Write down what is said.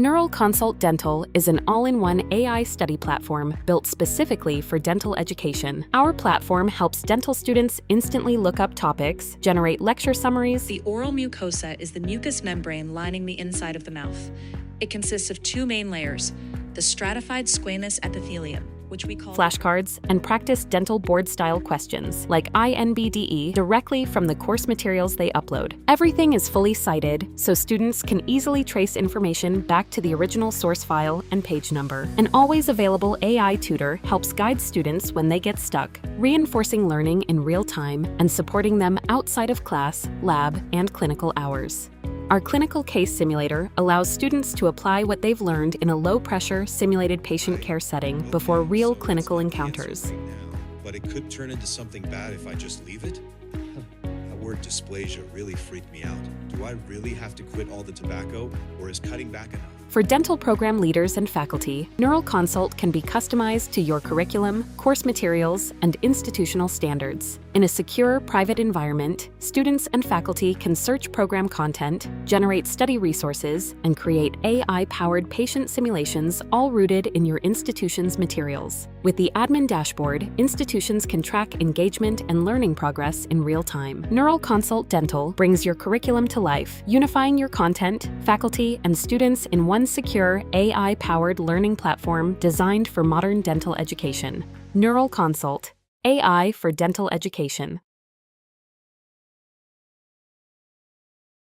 Neural Consult Dental is an all-in-one AI study platform built specifically for dental education. Our platform helps dental students instantly look up topics, generate lecture summaries. The oral mucosa is the mucous membrane lining the inside of the mouth. It consists of two main layers, the stratified squamous epithelium, which we call flashcards, and practice dental board-style questions, like INBDE, directly from the course materials they upload. Everything is fully cited, so students can easily trace information back to the original source file and page number. An always available AI tutor helps guide students when they get stuck, reinforcing learning in real time and supporting them outside of class, lab, and clinical hours. Our clinical case simulator allows students to apply what they've learned in a low-pressure, simulated patient care setting before real clinical encounters. But it could turn into something bad if I just leave it? That word dysplasia really freaked me out. Do I really have to quit all the tobacco, or is cutting back enough? For dental program leaders and faculty, Neural Consult can be customized to your curriculum, course materials, and institutional standards. In a secure, private environment, students and faculty can search program content, generate study resources, and create AI-powered patient simulations, all rooted in your institution's materials. With the admin dashboard, institutions can track engagement and learning progress in real time. Neural Consult Dental brings your curriculum to life, unifying your content, faculty, and students in one secure, AI-powered learning platform designed for modern dental education. Neural Consult, AI for dental education.